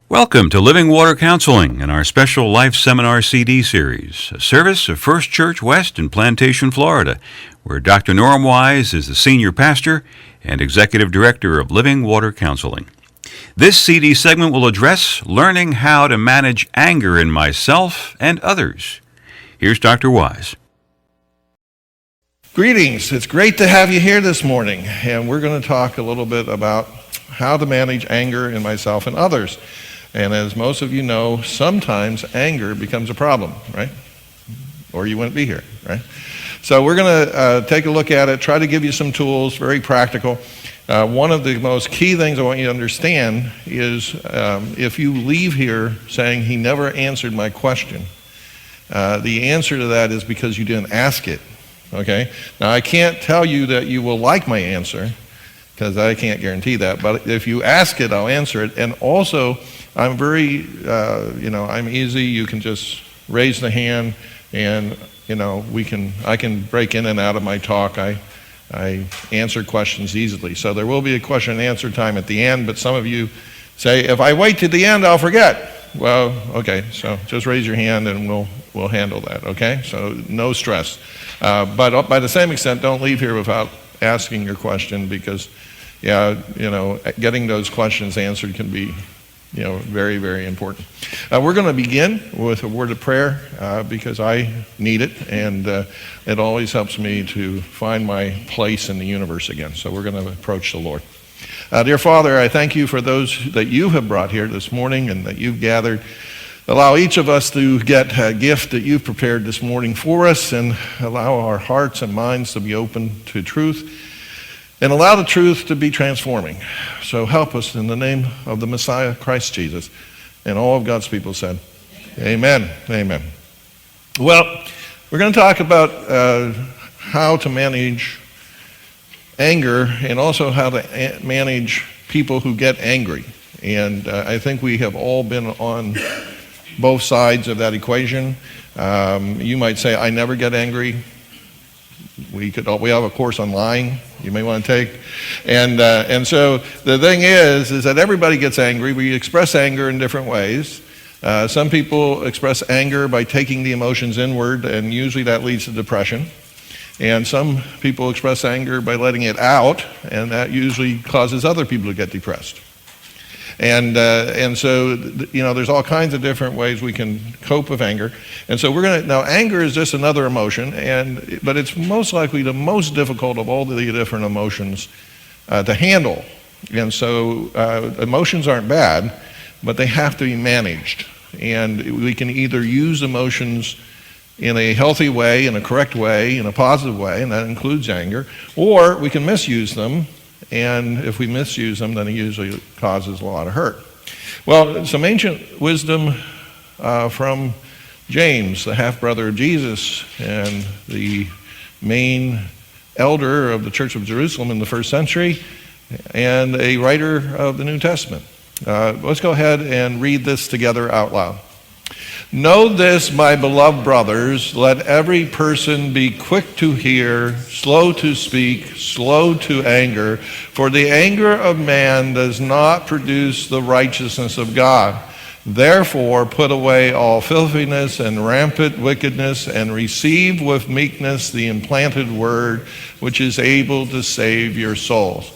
Welcome to Living Water Counseling and our special Life Seminar CD series, a service of First Church West in Plantation, Florida, where Dr. Norm Wise is the senior pastor and executive director of Living Water Counseling. This CD segment will address learning how to manage anger in myself and others. Here's Dr. Wise. Greetings. It's great to have you here this morning, and we're going to talk a little bit about how to manage anger in myself and others. And as most of you know, sometimes anger becomes a problem, right? Or you wouldn't be here, right? So we're going to take a look at it, try to give you some tools, very practical. One of the most key things I want you to understand is if you leave here saying, he never answered my question, the answer to that is because you didn't ask it, okay? Now, I can't tell you that you will like my answer, because I can't guarantee that, but if you ask it, I'll answer it. And also, I'm very, I'm easy. You can just raise the hand, and I can break in and out of my talk. I answer questions easily. So there will be a question and answer time at the end. But some of you say, if I wait to the end, I'll forget. Well, okay. So just raise your hand, and we'll handle that. Okay. So no stress. But by the same extent, don't leave here without asking your question, because, getting those questions answered can be very, very important. We're going to begin with a word of prayer because I need it, and it always helps me to find my place in the universe again. So we're going to approach the Lord. Dear Father, I thank you for those that you have brought here this morning and that you've gathered. Allow each of us to get a gift that you've prepared this morning for us, and allow our hearts and minds to be open to truth, and allow the truth to be transforming. So help us in the name of the Messiah, Christ Jesus. And all of God's people said, amen. Amen. Well, we're going to talk about how to manage anger, and also how to manage people who get angry. And I think we have all been on both sides of that equation. You might say, I never get angry. We have a course on lying you may want to take. And so the thing is that everybody gets angry. We express anger in different ways. Some people express anger by taking the emotions inward, and usually that leads to depression. And some people express anger by letting it out, and that usually causes other people to get depressed. And so, there's all kinds of different ways we can cope with anger. And so now anger is just another emotion, but it's most likely the most difficult of all the different emotions to handle. And so emotions aren't bad, but they have to be managed. And we can either use emotions in a healthy way, in a correct way, in a positive way, and that includes anger, or we can misuse them. And if we misuse them, then it usually causes a lot of hurt. Well, some ancient wisdom from James, the half-brother of Jesus, and the main elder of the Church of Jerusalem in the first century, and a writer of the New Testament. Let's go ahead and read this together out loud. Know this, my beloved brothers, let every person be quick to hear, slow to speak, slow to anger, for the anger of man does not produce the righteousness of God. Therefore, put away all filthiness and rampant wickedness, and receive with meekness the implanted word, which is able to save your souls.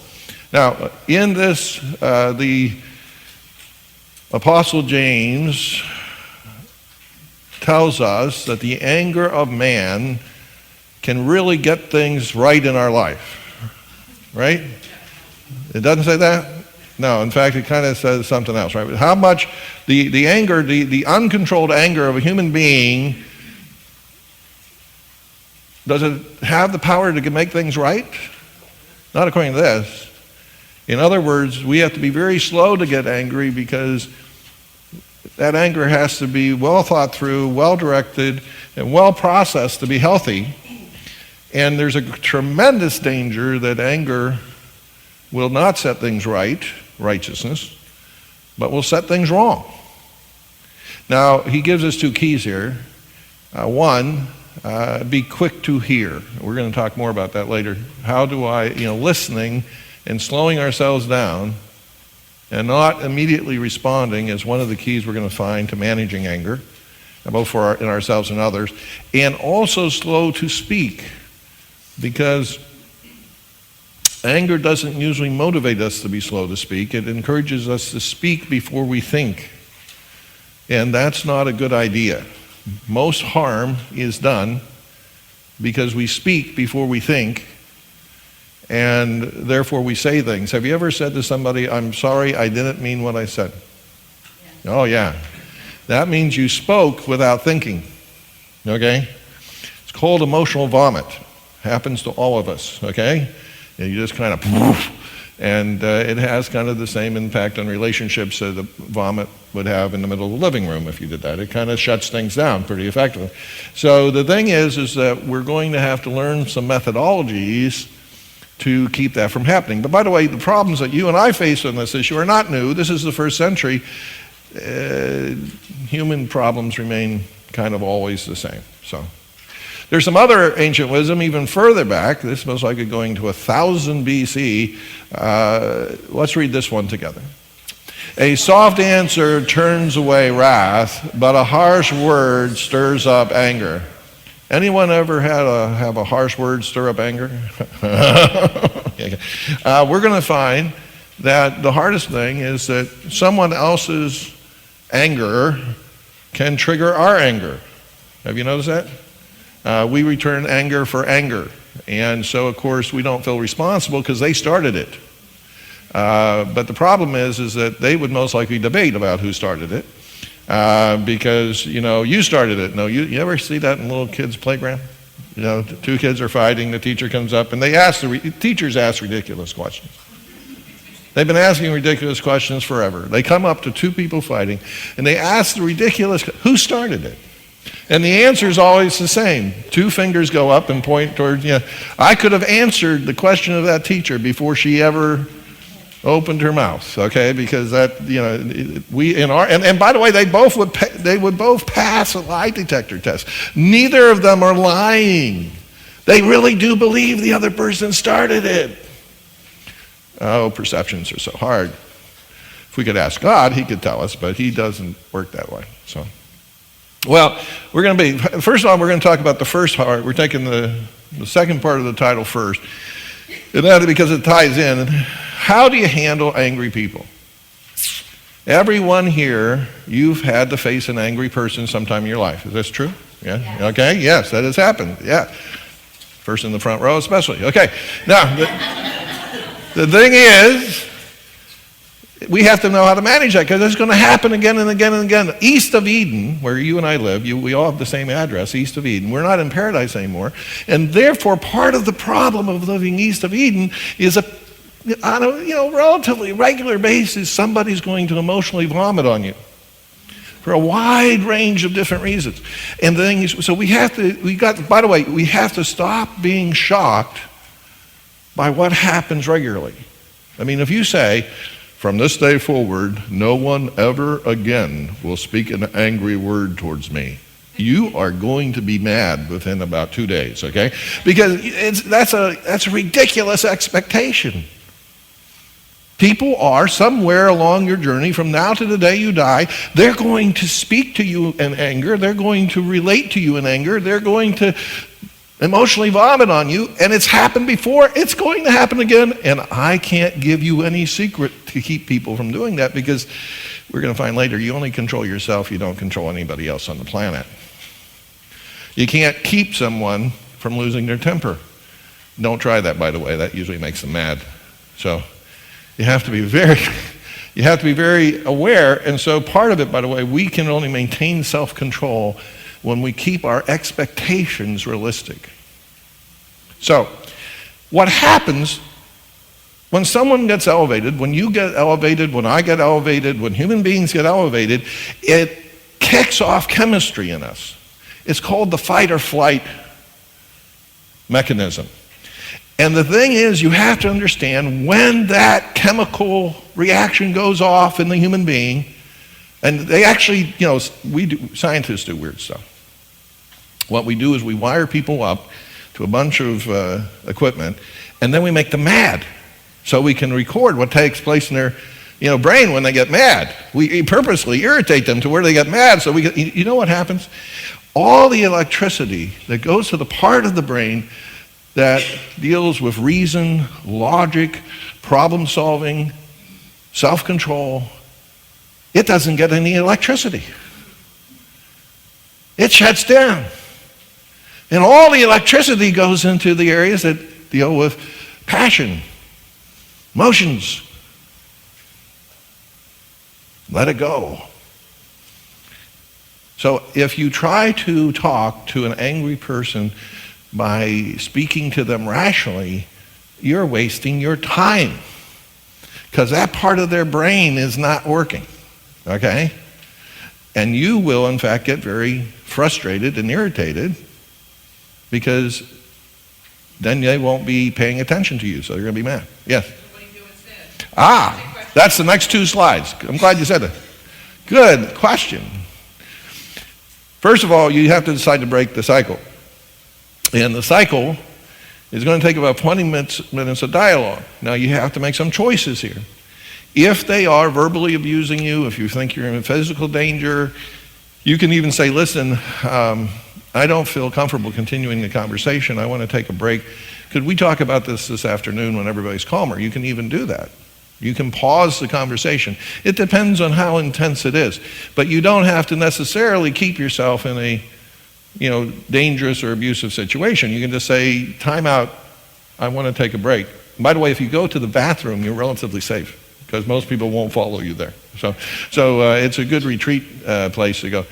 Now, in this, the Apostle James tells us that the anger of man can really get things right in our life, right? It doesn't say that? No, in fact, it kind of says something else, right? How much the anger, the uncontrolled anger of a human being, does it have the power to make things right? Not according to this. In other words, we have to be very slow to get angry, because that anger has to be well thought through, well directed, and well processed to be healthy. And there's a tremendous danger that anger will not set things right, righteousness, but will set things wrong. Now, he gives us two keys here. One, be quick to hear. We're going to talk more about that later. How do listening and slowing ourselves down and not immediately responding is one of the keys we're going to find to managing anger, both in ourselves and others, and also slow to speak, because anger doesn't usually motivate us to be slow to speak. It encourages us to speak before we think, and that's not a good idea. Most harm is done because we speak before we think, and therefore we say things. Have you ever said to somebody, "I'm sorry, I didn't mean what I said"? Yeah. Oh yeah. That means you spoke without thinking, okay? It's called emotional vomit. Happens to all of us, okay? And you just kind of poof, and it has kind of the same impact on relationships that the vomit would have in the middle of the living room if you did that. It kind of shuts things down pretty effectively. So the thing is that we're going to have to learn some methodologies to keep that from happening. But by the way, the problems that you and I face on this issue are not new. This is the first century. Human problems remain kind of always the same. So there's some other ancient wisdom even further back. This most likely going to 1000 BC. Let's read this one together. A soft answer turns away wrath, but a harsh word stirs up anger. Anyone ever have a harsh word stir up anger? We're going to find that the hardest thing is that someone else's anger can trigger our anger. Have you noticed that? We return anger for anger. And so, of course, we don't feel responsible because they started it. But the problem is that they would most likely debate about who started it. Because, you started it. No, you ever see that in little kids' playground? Two kids are fighting, the teacher comes up, and teachers ask ridiculous questions. They've been asking ridiculous questions forever. They come up to two people fighting, and they ask the ridiculous, who started it? And the answer is always the same. Two fingers go up and point towards, I could have answered the question of that teacher before she ever opened her mouth, okay? Because that, and by the way, they would both pass a lie detector test. Neither of them are lying. They really do believe the other person started it. Oh, perceptions are so hard. If we could ask God, he could tell us, but he doesn't work that way. So, well, first of all, we're going to talk about the first part. We're taking the second part of the title first. And that because it ties in. How do you handle angry people? Everyone here, you've had to face an angry person sometime in your life. Is this true? Yeah? Okay, yes, that has happened. Yeah. First in the front row especially. Okay. Now, the thing is, we have to know how to manage that because it's going to happen again and again and again. East of Eden, where you and I live, we all have the same address, East of Eden. We're not in paradise anymore. And therefore, part of the problem of living east of Eden is on a relatively regular basis, somebody's going to emotionally vomit on you for a wide range of different reasons. And the thing is, so we have to stop being shocked by what happens regularly. I mean, if you say, from this day forward, no one ever again will speak an angry word towards me, you are going to be mad within about 2 days, okay? Because that's a ridiculous expectation. People are somewhere along your journey from now to the day you die, they're going to speak to you in anger, they're going to relate to you in anger, they're going to emotionally vomit on you, and it's happened before, it's going to happen again, and I can't give you any secret to keep people from doing that because we're going to find later you only control yourself, you don't control anybody else on the planet. You can't keep someone from losing their temper. Don't try that, by the way, that usually makes them mad. So you have to be very aware, and so part of it, by the way, we can only maintain self-control when we keep our expectations realistic. So, what happens when someone gets elevated, when you get elevated, when I get elevated, when human beings get elevated, it kicks off chemistry in us. It's called the fight or flight mechanism. And the thing is, you have to understand when that chemical reaction goes off in the human being, and they actually, scientists do weird stuff. What we do is we wire people up to a bunch of equipment, and then we make them mad so we can record what takes place in their Brain, when they get mad, we purposely irritate them to where they get mad. So you know what happens? All the electricity that goes to the part of the brain that deals with reason, logic, problem solving, self-control, it doesn't get any electricity. It shuts down. And all the electricity goes into the areas that deal with passion, emotions. Let it go. So if you try to talk to an angry person by speaking to them rationally, you're wasting your time, because that part of their brain is not working, okay? And you will, in fact, get very frustrated and irritated, because then they won't be paying attention to you, so they're going to be mad. Yes? What do you do instead? That's the next 2 slides. I'm glad you said that. Good question. First of all, you have to decide to break the cycle. And the cycle is going to take about 20 minutes of dialogue. Now, you have to make some choices here. If they are verbally abusing you, if you think you're in physical danger, you can even say, listen, I don't feel comfortable continuing the conversation. I want to take a break. Could we talk about this afternoon when everybody's calmer? You can even do that. You can pause the conversation. It depends on how intense it is. But you don't have to necessarily keep yourself in a dangerous or abusive situation. You can just say, time out, I want to take a break. By the way, if you go to the bathroom, you're relatively safe, because most people won't follow you there. So it's a good retreat place to go.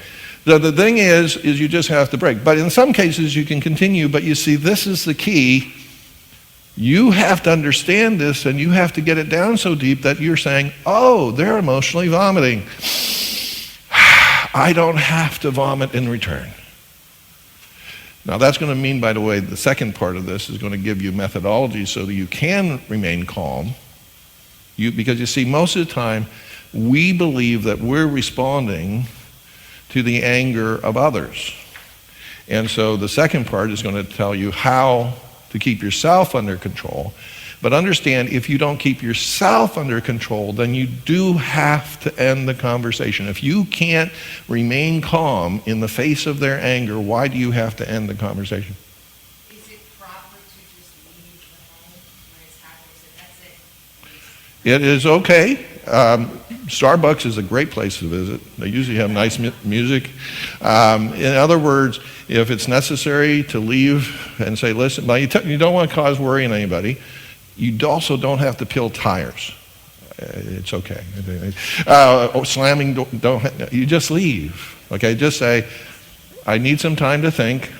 So the thing is you just have to break. But in some cases you can continue, but you see, this is the key. You have to understand this, and you have to get it down so deep that you're saying, oh, they're emotionally vomiting. I don't have to vomit in return. Now that's going to mean, by the way, the second part of this is going to give you methodology so that you can remain calm. Because you see, most of the time, we believe that we're responding to the anger of others. And so the second part is going to tell you how to keep yourself under control. But understand, if you don't keep yourself under control, then you do have to end the conversation. If you can't remain calm in the face of their anger, why do you have to end the conversation? Is it proper to just leave the home when it's happening? So that's it. It is okay. Starbucks is a great place to visit. They usually have nice music. In other words, if it's necessary to leave and say, listen, you don't want to cause worry in anybody. You also don't have to peel tires. It's okay. Slamming, you just leave. Okay, just say, I need some time to think,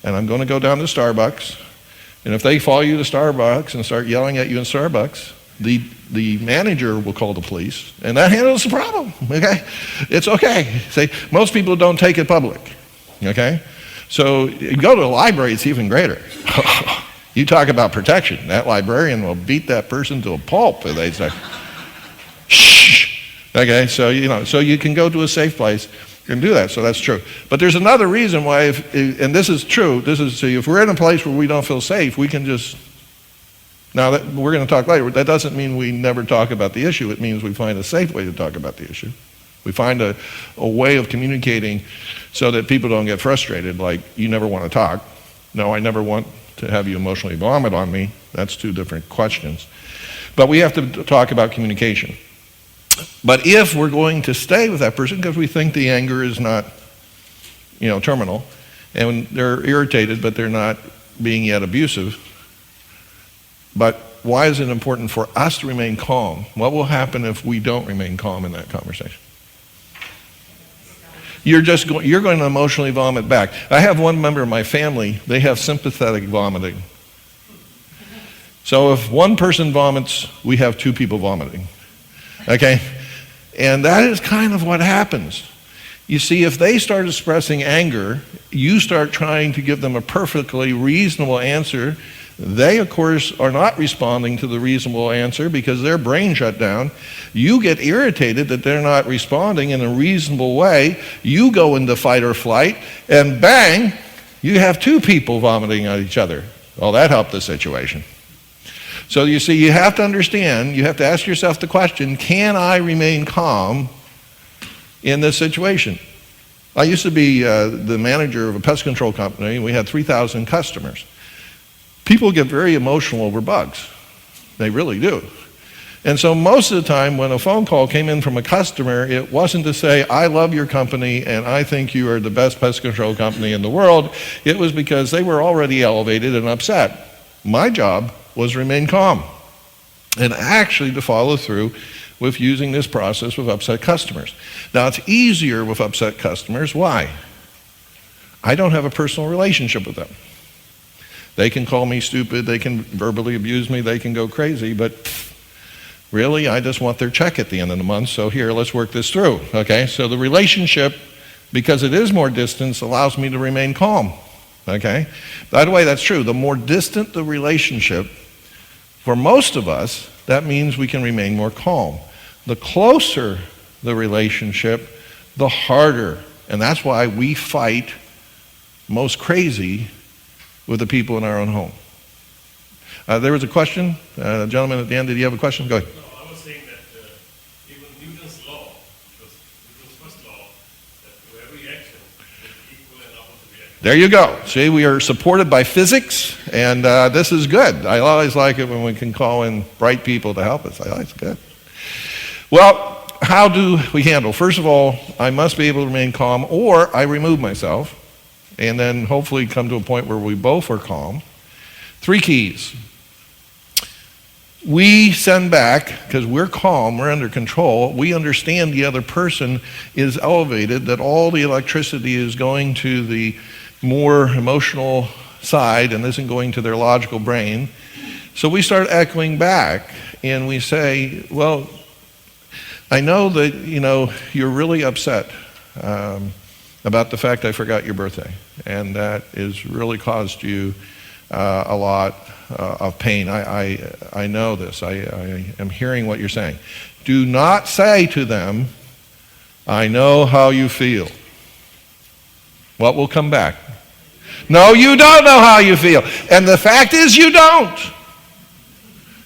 and I'm going to go down to Starbucks. And if they follow you to Starbucks and start yelling at you in Starbucks, the manager will call the police, and that handles the problem, okay? It's okay. Say, most people don't take it public, okay? So you go to a library, it's even greater. You talk about protection. That librarian will beat that person to a pulp if they say, shh. Okay, so you can go to a safe place and do that, so that's true. But there's another reason why, and this is true, if we're in a place where we don't feel safe, we can just, now that we're going to talk later, that doesn't mean we never talk about the issue. It means we find a safe way to talk about the issue. We find a way of communicating so that people don't get frustrated, like, you never want to talk. No, I never want to have you emotionally vomit on me. That's 2 different questions. But we have to talk about communication. But if we're going to stay with that person because we think the anger is not, terminal, and they're irritated, but they're not being yet abusive, but why is it important for us to remain calm? What will happen if we don't remain calm in that conversation? You're going to emotionally vomit back. I have one member of my family, they have sympathetic vomiting. So if one person vomits, we have 2 people vomiting. Okay? And that is kind of what happens. You see, if they start expressing anger, you start trying to give them a perfectly reasonable answer. They, of course, are not responding to the reasonable answer because their brain shut down. You get irritated that they're not responding in a reasonable way. You go into fight or flight, and bang, you have 2 people vomiting at each other. Well, that helped the situation. So you see, you have to understand, you have to ask yourself the question, can I remain calm in this situation? I used to be the manager of a pest control company. We had 3,000 customers. People get very emotional over bugs. They really do. And so most of the time when a phone call came in from a customer, it wasn't to say, I love your company and I think you are the best pest control company in the world. It was because they were already elevated and upset. My job was remain calm and actually to follow through with using this process with upset customers. Now it's easier with upset customers. Why? I don't have a personal relationship with them. They can call me stupid, they can verbally abuse me, they can go crazy, but really, I just want their check at the end of the month, so here, let's work this through, okay? So the relationship, because it is more distant, allows me to remain calm, okay? By the way, that's true. The more distant the relationship, for most of us, that means we can remain more calm. The closer the relationship, the harder, and that's why we fight most crazy with the people in our own home. There was a question. Gentleman at the end, did you have a question? Go ahead. No, I was saying that even Newton's law, because Newton's first law, that to every action is equal and opposite reaction. There you go. See, we are supported by physics, and this is good. I always like it when we can call in bright people to help us. It's good. Well, how do we handle? First of all, I must be able to remain calm, or I remove myself, and then hopefully come to a point where we both are calm. 3 keys. We send back, because we're calm, we're under control, we understand the other person is elevated, that all the electricity is going to the more emotional side and isn't going to their logical brain. So we start echoing back and we say, well, I know that, you're really upset about the fact I forgot your birthday, and that has really caused you a lot of pain. I know this. I am hearing what you're saying. Do not say to them, I know how you feel. What will come back? No, you don't know how you feel. And the fact is you don't.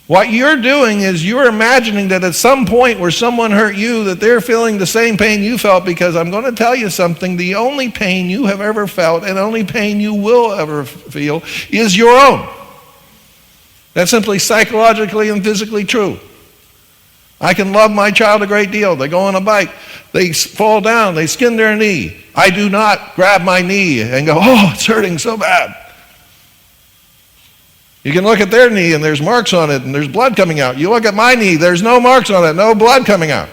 What you're doing is you're imagining that at some point where someone hurt you, that they're feeling the same pain you felt, because I'm going to tell you something, the only pain you have ever felt and only pain you will ever feel is your own. That's simply psychologically and physically true. I can love my child a great deal. They go on a bike, they fall down, they skin their knee. I do not grab my knee and go, oh, it's hurting so bad. You can look at their knee and there's marks on it and there's blood coming out. You look at my knee, there's no marks on it, no blood coming out.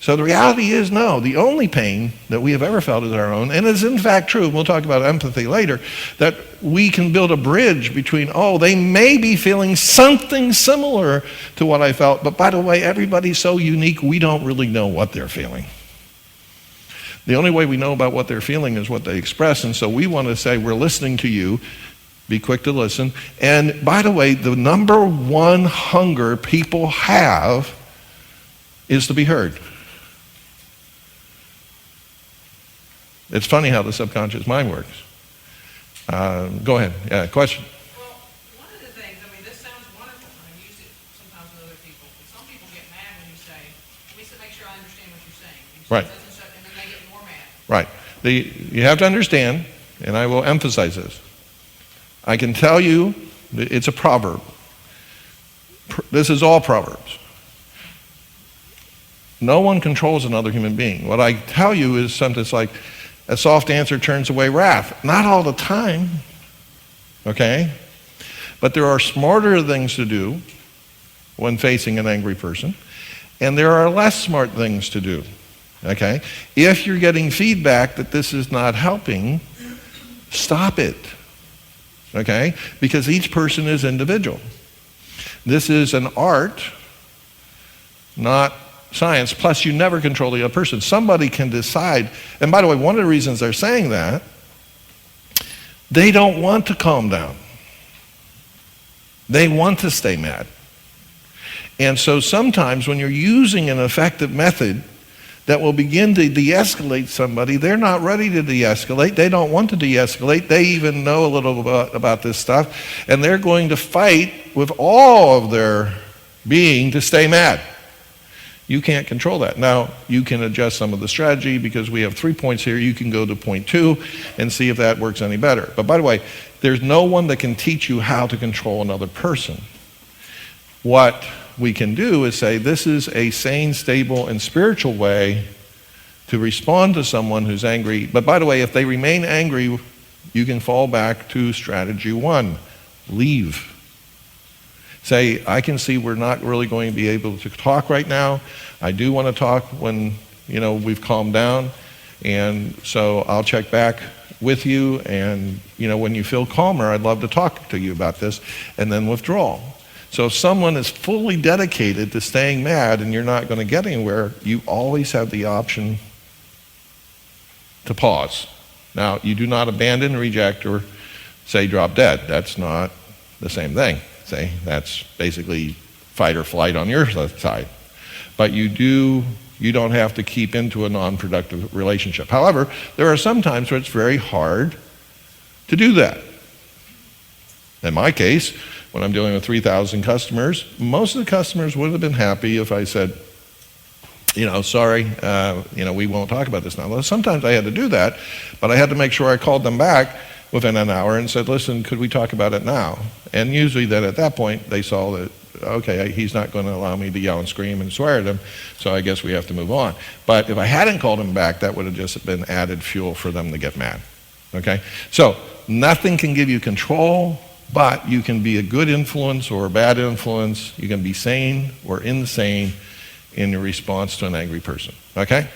So the reality is, no, the only pain that we have ever felt is our own, and it's in fact true, we'll talk about empathy later, that we can build a bridge between, oh, they may be feeling something similar to what I felt, but by the way, everybody's so unique, we don't really know what they're feeling. The only way we know about what they're feeling is what they express, and so we want to say, we're listening to you, be quick to listen. And by the way, the number one hunger people have is to be heard. It's funny how the subconscious mind works. Go ahead. Yeah, question. Well, one of the things, this sounds wonderful, and I've used it sometimes with other people, but some people get mad when you say, let me make sure I understand what you're saying. You say Right. such and such, and then they get more mad. Right. You have to understand, and I will emphasize this. I can tell you, it's a proverb. This is all Proverbs. No one controls another human being. What I tell you is something that's like, a soft answer turns away wrath. Not all the time, okay? But there are smarter things to do when facing an angry person, and there are less smart things to do, okay? If you're getting feedback that this is not helping, stop it, okay? Because each person is individual. This is an art, not science, plus you never control the other person. Somebody can decide, and by the way, one of the reasons they're saying that, they don't want to calm down. They want to stay mad. And so sometimes when you're using an effective method that will begin to de-escalate somebody. They're not ready to de-escalate. They don't want to de-escalate. They even know a little about this stuff, and they're going to fight with all of their being to stay mad. You can't control that. Now, you can adjust some of the strategy because we have 3 points here. You can go to point 2 and see if that works any better. But by the way, there's no one that can teach you how to control another person. What we can do is say this is a sane, stable, and spiritual way to respond to someone who's angry. But by the way, if they remain angry, you can fall back to strategy 1. Leave. Say, I can see we're not really going to be able to talk right now. I do want to talk when, we've calmed down. And so I'll check back with you. And, when you feel calmer, I'd love to talk to you about this. And then withdraw. So if someone is fully dedicated to staying mad and you're not going to get anywhere, you always have the option to pause. Now, you do not abandon, reject, or say drop dead. That's not the same thing. Say that's basically fight or flight on your side. But you don't have to keep into a non-productive relationship. However, there are some times where it's very hard to do that. In my case, when I'm dealing with 3,000 customers, most of the customers would have been happy if I said, sorry, we won't talk about this now. Well, sometimes I had to do that, but I had to make sure I called them back within an hour and said, listen, could we talk about it now? And usually then at that point, they saw that, okay, he's not going to allow me to yell and scream and swear at him, so I guess we have to move on. But if I hadn't called him back, that would have just been added fuel for them to get mad, okay? So nothing can give you control, but you can be a good influence or a bad influence. You can be sane or insane in your response to an angry person, okay?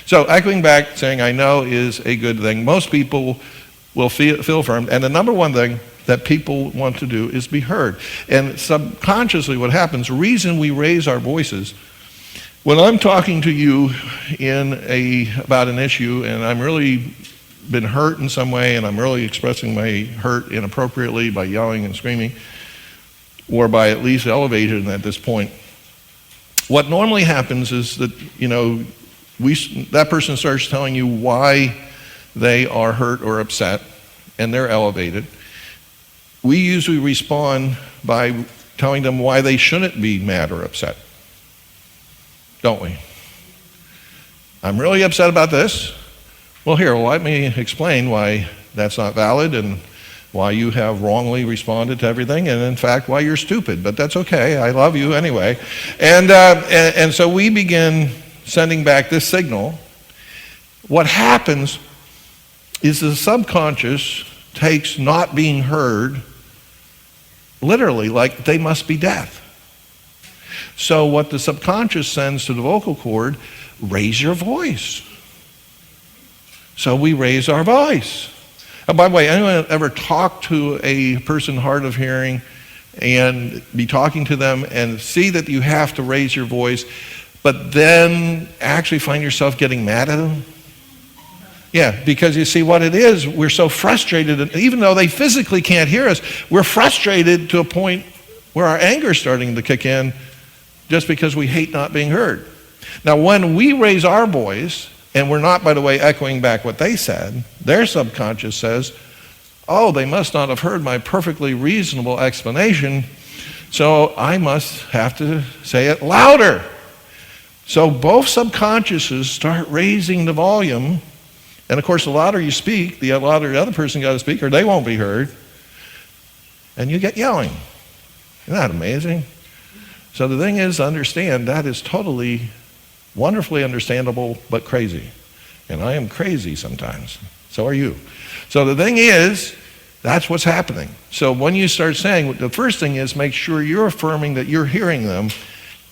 So echoing back, saying I know is a good thing. Most people will feel firm, and the number one thing that people want to do is be heard. And subconsciously what happens, the reason we raise our voices, when I'm talking to you about an issue and I'm really been hurt in some way and I'm really expressing my hurt inappropriately by yelling and screaming, or by at least elevating at this point, what normally happens is that, that person starts telling you why they are hurt or upset, and they're elevated. We usually respond by telling them why they shouldn't be mad or upset, don't we? I'm really upset about this. Well, here, let me explain why that's not valid and why you have wrongly responded to everything, and in fact, why you're stupid, but that's okay. I love you anyway. And so we begin sending back this signal. What happens is the subconscious takes not being heard literally, like they must be deaf. So what the subconscious sends to the vocal cord, raise your voice. So we raise our voice. And by the way, anyone ever talk to a person hard of hearing and be talking to them and see that you have to raise your voice, but then actually find yourself getting mad at them? Yeah, because you see what it is, we're so frustrated, and even though they physically can't hear us, we're frustrated to a point where our anger is starting to kick in just because we hate not being heard. Now, when we raise our voice, and we're not, by the way, echoing back what they said, their subconscious says, oh, they must not have heard my perfectly reasonable explanation, so I must have to say it louder. So both subconsciouses start raising the volume. And of course, the louder you speak, the louder the other person got to speak, or they won't be heard. And you get yelling. Isn't that amazing? So the thing is, understand that is totally, wonderfully understandable, but crazy. And I am crazy sometimes. So are you. So the thing is, that's what's happening. So when you start saying, the first thing is make sure you're affirming that you're hearing them.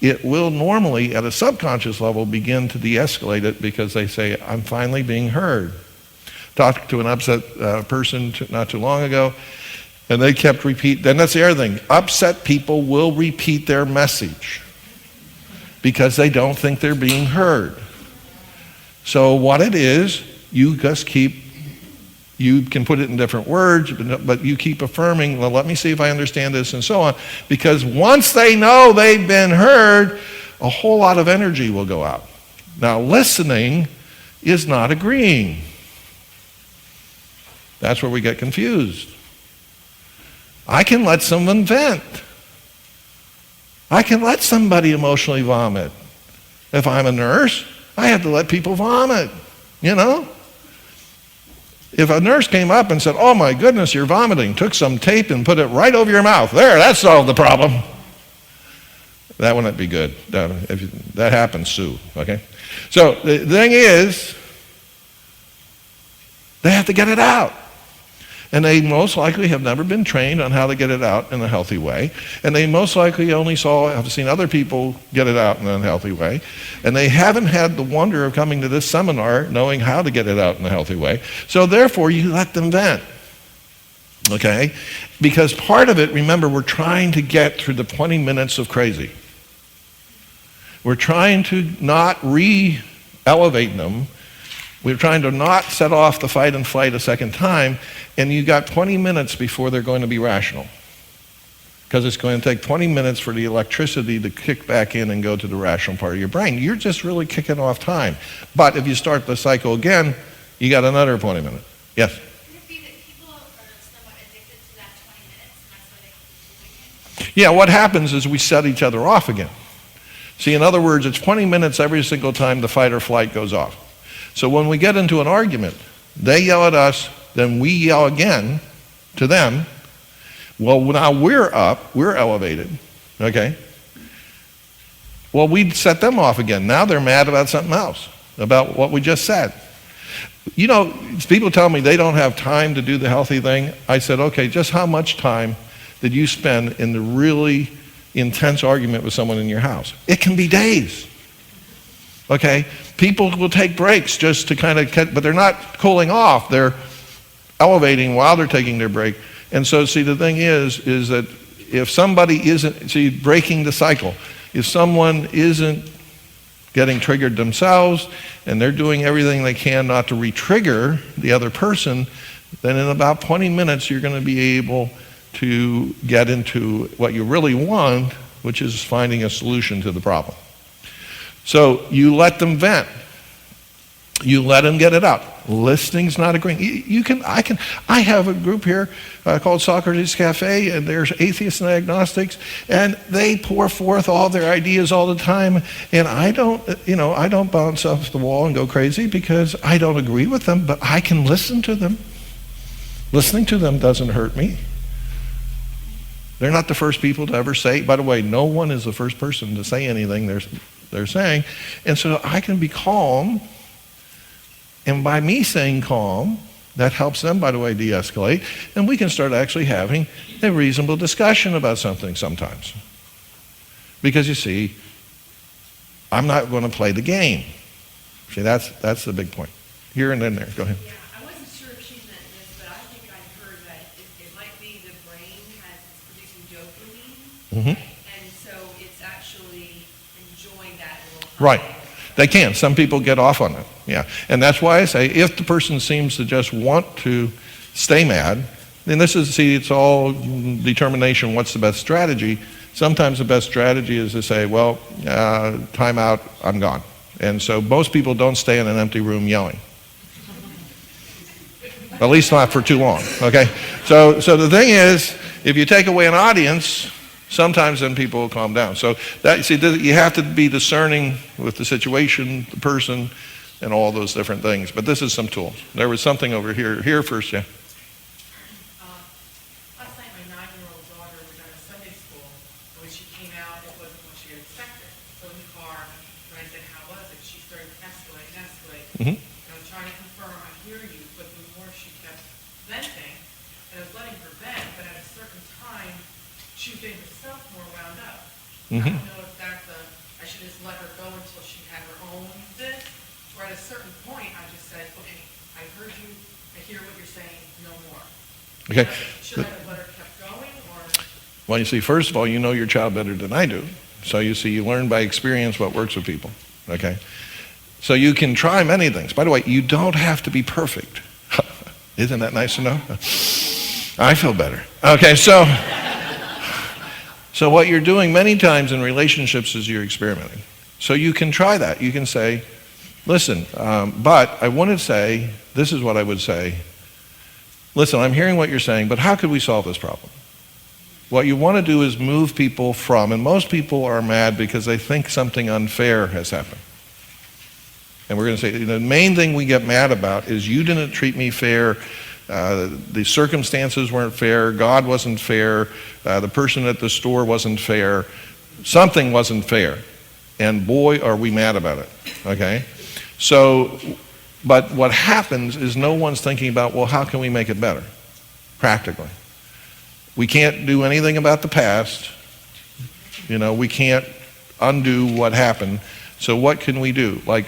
It will normally, at a subconscious level, begin to de-escalate it because they say, I'm finally being heard. Talked to an upset person not too long ago, and they kept repeating. Then that's the other thing. Upset people will repeat their message because they don't think they're being heard. So what it is, you just you can put it in different words, but you keep affirming, well, let me see if I understand this, and so on. Because once they know they've been heard, a whole lot of energy will go out. Now, listening is not agreeing. That's where we get confused. I can let someone vent. I can let somebody emotionally vomit. If I'm a nurse, I have to let people vomit, you know? If a nurse came up and said, "Oh my goodness, you're vomiting," took some tape and put it right over your mouth, there, that solved the problem. That wouldn't be good. If that happens, sue, okay? So the thing is, they have to get it out. And they most likely have never been trained on how to get it out in a healthy way. And they most likely have seen other people get it out in an unhealthy way. And they haven't had the wonder of coming to this seminar knowing how to get it out in a healthy way. So therefore, you let them vent. Okay? Because part of it, remember, we're trying to get through the 20 minutes of crazy. We're trying to not re-elevate them. We're trying to not set off the fight and flight a second time, and you got 20 minutes before they're going to be rational. Because it's going to take 20 minutes for the electricity to kick back in and go to the rational part of your brain. You're just really kicking off time. But if you start the cycle again, you got another 20 minutes. Yes? Could it be that people are somewhat addicted to that 20 minutes, and that's why they keep doing it? Yeah, what happens is we set each other off again. See, in other words, it's 20 minutes every single time the fight or flight goes off. So when we get into an argument, they yell at us, then we yell again to them. Well, now we're up, we're elevated, okay? Well, we set them off again. Now they're mad about something else, about what we just said. You know, people tell me they don't have time to do the healthy thing. I said, okay, just how much time did you spend in the really intense argument with someone in your house? It can be days. Okay? People will take breaks just to kind of, but they're not cooling off. They're elevating while they're taking their break. And so, see, the thing is that if somebody isn't, see, breaking the cycle, if someone isn't getting triggered themselves and they're doing everything they can not to re-trigger the other person, then in about 20 minutes you're going to be able to get into what you really want, which is finding a solution to the problem. So you let them vent. You let them get it out. Listening's not agreeing. I have a group here called Socrates Cafe, and there's atheists and agnostics, and they pour forth all their ideas all the time. And I don't bounce off the wall and go crazy because I don't agree with them, but I can listen to them. Listening to them doesn't hurt me. They're not the first people to ever say, by the way, no one is the first person to say anything they're saying. And so I can be calm. And by me saying calm, that helps them, by the way, de-escalate. And we can start actually having a reasonable discussion about something sometimes. Because you see, I'm not going to play the game. See, that's the big point. Here and then there. Go ahead. Yeah, I wasn't sure if she meant this, but I think I heard that it might be the brain is producing dopamine, and so it's actually enjoying that little high. Right. They can. Some people get off on it. Yeah. And that's why I say if the person seems to just want to stay mad, then this is, see, it's all determination, what's the best strategy. Sometimes the best strategy is to say, well, time out, I'm gone. And so most people don't stay in an empty room yelling. At least not for too long, okay? So the thing is, if you take away an audience, sometimes then people will calm down. So that, see, you have to be discerning with the situation, the person, and all those different things. But this is some tools. There was something over here. Here first, yeah. Last night, my 9-year-old daughter was at a Sunday school, and when she came out, it wasn't what she had expected. So in the car, when I said, how was it? She started to escalate. And I was trying to confirm, I hear you, but the more she kept venting, and I was letting her vent, but at a certain time, she was getting herself more wound up. I don't know if I should just let her go until she had her own this, or at a certain point, I just said, okay, I heard you, I hear what you're saying, no more. Okay. Should I have let her kept going, or? Well, you see, first of all, you know your child better than I do. So you see, you learn by experience what works with people, okay? So you can try many things. By the way, you don't have to be perfect. Isn't that nice to know? I feel better. Okay, so what you're doing many times in relationships is you're experimenting. So you can try that. You can say, Listen, but I want to say, this is what I would say. Listen, I'm hearing what you're saying, but how could we solve this problem? What you want to do is move people from, and most people are mad because they think something unfair has happened. And we're going to say, the main thing we get mad about is you didn't treat me fair, the circumstances weren't fair, God wasn't fair, the person at the store wasn't fair, something wasn't fair. And boy, are we mad about it, okay? So, but what happens is no one's thinking about, well, how can we make it better, practically? We can't do anything about the past. We can't undo what happened. So what can we do? Like,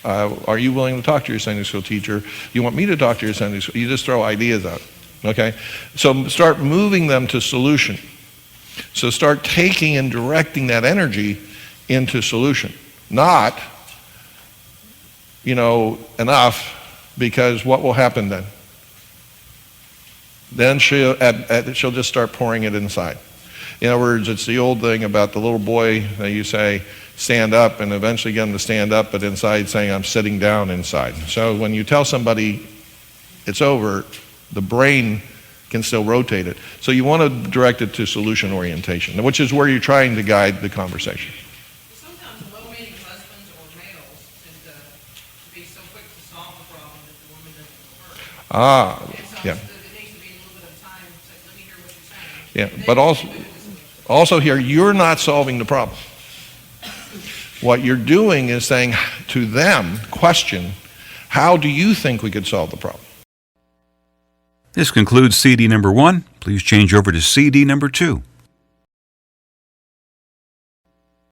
are you willing to talk to your Sunday school teacher? You want me to talk to your Sunday school? You just throw ideas out, okay? So start moving them to solution. So start taking and directing that energy into solution. Not, enough, because what will happen then? Then she'll just start pouring it inside. In other words, it's the old thing about the little boy that you say, stand up, and eventually get him to stand up, but inside saying, I'm sitting down inside. So when you tell somebody it's over, the brain can still rotate it. So you want to direct it to solution orientation, which is where you're trying to guide the conversation. Sometimes well-meaning husbands or males tend to be so quick to solve the problem that the woman doesn't work. And so Yeah. there needs to be a little bit of time to let me hear what you're saying. Yeah, but also here, you're not solving the problem. What you're doing is saying to them, question, how do you think we could solve the problem? This concludes CD number 1. Please change over to CD number 2.